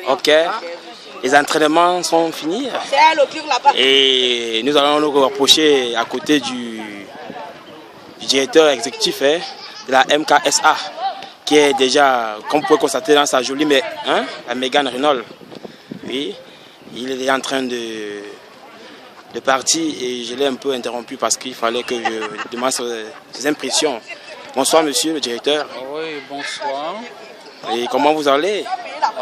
Ok. Les entraînements sont finis. Et nous allons nous rapprocher à côté du directeur exécutif de la MKSA, qui est déjà, comme vous pouvez constater dans sa jolie la Mégane Renault. Oui, il est en train de partir et je l'ai un peu interrompu parce qu'il fallait que je demande ses impressions. Bonsoir monsieur le directeur. Oui, bonsoir. Et comment vous allez?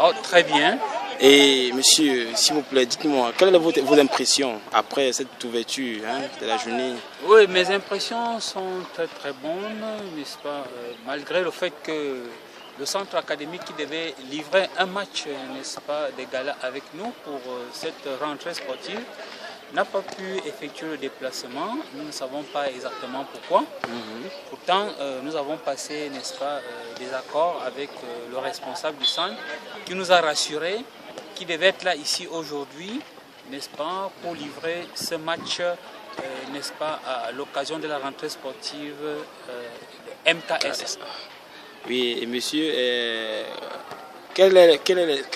Oh, très bien. Et monsieur, s'il vous plaît, dites-moi, quelles sont vos impressions après cette ouverture de la journée? Oui, mes impressions sont très très bonnes, n'est-ce pas, malgré le fait que le centre académique qui devait livrer un match, n'est-ce pas, des galas avec nous pour cette rentrée sportive, n'a pas pu effectuer le déplacement. Nous ne savons pas exactement pourquoi. Pourtant, nous avons passé, n'est-ce pas, des accords avec le responsable du centre qui nous a rassurés qu'il devait être là ici aujourd'hui, n'est-ce pas, pour livrer ce match, n'est-ce pas, à l'occasion de la rentrée sportive de MKS. Oui, et monsieur, quelles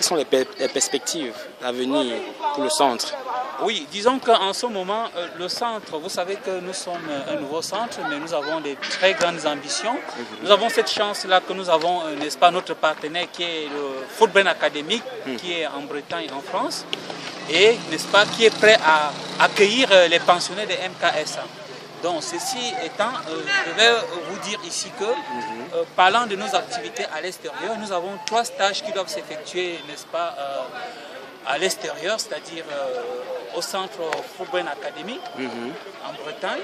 sont les perspectives à venir pour le centre? Oui, disons qu'en ce moment, le centre, vous savez que nous sommes un nouveau centre, mais nous avons des très grandes ambitions. Nous avons cette chance-là que nous avons, n'est-ce pas, notre partenaire qui est le Football Académique, qui est en Bretagne, en France, et, n'est-ce pas, qui est prêt à accueillir les pensionnaires de MKSA. Donc, ceci étant, je vais vous dire ici que, parlant de nos activités à l'extérieur, nous avons 3 stages qui doivent s'effectuer, n'est-ce pas, à l'extérieur, c'est-à-dire au centre Football Académique en Bretagne.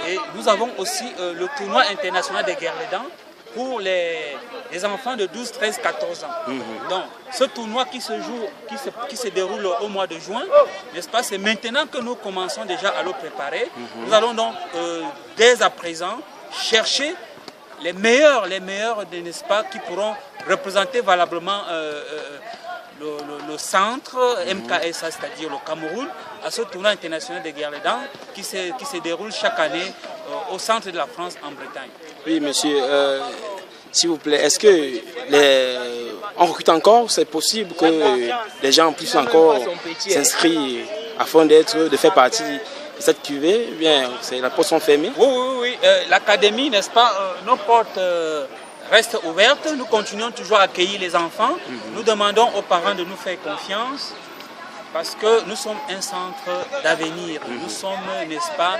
Et nous avons aussi le tournoi international des Guerledans pour les enfants de 12, 13, 14 ans. Donc, ce tournoi qui se déroule au mois de juin, n'est-ce pas, c'est maintenant que nous commençons déjà à le préparer. Nous allons donc, dès à présent, chercher les meilleurs, n'est-ce pas, qui pourront représenter valablement le centre MKSA, c'est-à-dire le Cameroun, à ce tournoi international des Guerledans qui se déroule chaque année au centre de la France en Bretagne. Oui, monsieur, s'il vous plaît, est-ce que on recrute encore? C'est possible que les gens puissent encore s'inscrire afin de faire partie de cette cuvée? Bien, les portes sont fermées? Oui. L'académie, n'est-ce pas, nos portes restent ouvertes. Nous continuons toujours à accueillir les enfants. Nous demandons aux parents de nous faire confiance parce que nous sommes un centre d'avenir. Nous sommes, n'est-ce pas,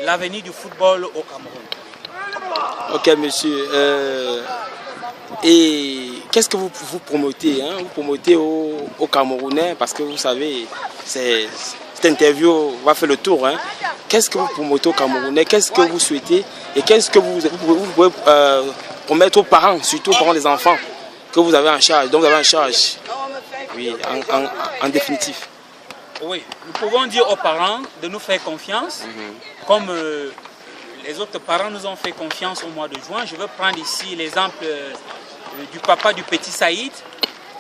l'avenir du football au Cameroun. Ok, monsieur. Et qu'est-ce que vous promotez? Vous promotez aux Camerounais parce que vous savez, cette interview va faire le tour. Qu'est-ce que vous promotez aux Camerounais? Qu'est-ce que vous souhaitez? Et qu'est-ce que vous pouvez promettre aux parents, surtout aux parents des enfants, que vous avez en charge, dont vous avez en charge? Oui, en définitif. Oui, nous pouvons dire aux parents de nous faire confiance, comme les autres parents nous ont fait confiance au mois de juin. Je veux prendre ici l'exemple du papa du petit Saïd,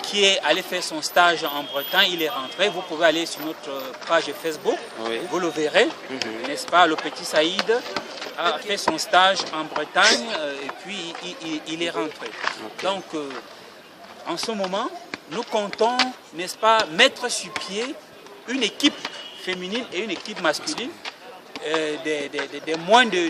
qui est allé faire son stage en Bretagne, il est rentré. Vous pouvez aller sur notre page Facebook, vous le verrez, n'est-ce pas, le petit Saïd a fait son stage en Bretagne et puis il est rentré. Donc, en ce moment, nous comptons, n'est-ce pas, mettre sur pied une équipe féminine et une équipe masculine des moins de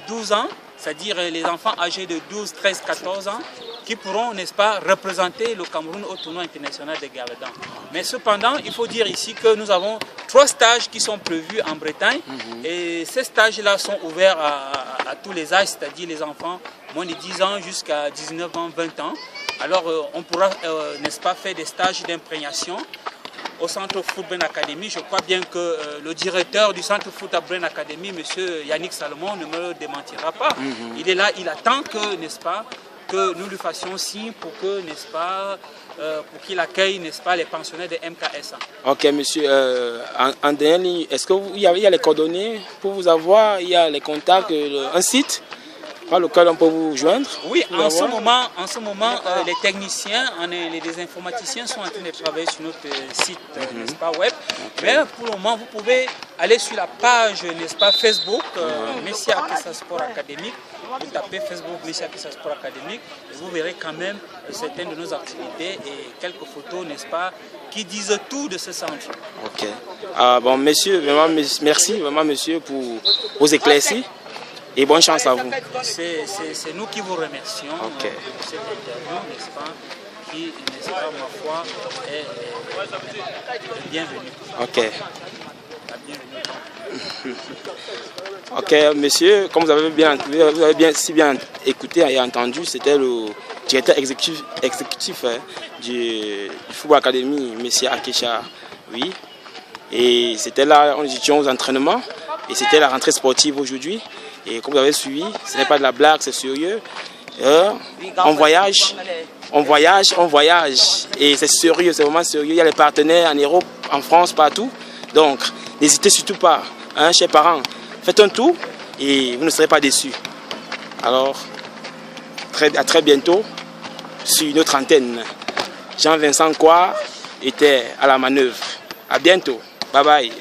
12 ans, c'est-à-dire les enfants âgés de 12, 13, 14 ans, qui pourront, n'est-ce pas, représenter le Cameroun au tournoi international des Guerledans. Mais cependant, il faut dire ici que nous avons 3 stages qui sont prévus en Bretagne et ces stages-là sont ouverts à tous les âges, c'est-à-dire les enfants moins de 10 ans jusqu'à 19 ans, 20 ans. Alors on pourra, n'est-ce pas, faire des stages d'imprégnation au centre Football Academy. Je crois bien que le directeur du centre Football Academy, M. Yannick Salomon, ne me démentira pas. Il est là, il attend que, n'est-ce pas, que nous lui fassions signe pour que, n'est-ce pas, pour qu'il accueille, n'est-ce pas, les pensionnaires de MKSA. Ok, monsieur, en dernière ligne, est-ce qu'il y a les coordonnées pour vous avoir, il y a les contacts, un site par lequel on peut vous joindre? Oui, en ce moment les techniciens, les informaticiens sont en train de travailler sur notre site, n'est-ce pas, web. Mais pour le moment, vous pouvez aller sur la page, n'est-ce pas, Facebook, Messia Akessa Sport Académique. Vous tapez Facebook Messia Akessa Sport Académique et vous verrez quand même certaines de nos activités et quelques photos, n'est-ce pas, qui disent tout de ce centre. Ok. Bon, monsieur, vraiment, merci vraiment, monsieur, pour vos éclaircies. Et bonne chance à vous. C'est nous qui vous remercions pour cette interview, n'est-ce pas, qui, n'est-ce pas, ma foi, est bienvenue. Ok. Ok, monsieur, comme vous avez si bien écouté et entendu, c'était le directeur exécutif du Football Academy, Messia Akessa, oui. Et c'était là, on étions aux entraînements, et c'était la rentrée sportive aujourd'hui. Et comme vous avez suivi, ce n'est pas de la blague, c'est sérieux. On voyage, et c'est sérieux, c'est vraiment sérieux. Il y a les partenaires en Europe, en France, partout. Donc, n'hésitez surtout pas, hein, chers parents, faites un tour et vous ne serez pas déçus. Alors, à très bientôt sur notre antenne. Jean-Vincent Kouar était à la manœuvre. À bientôt. Bye bye.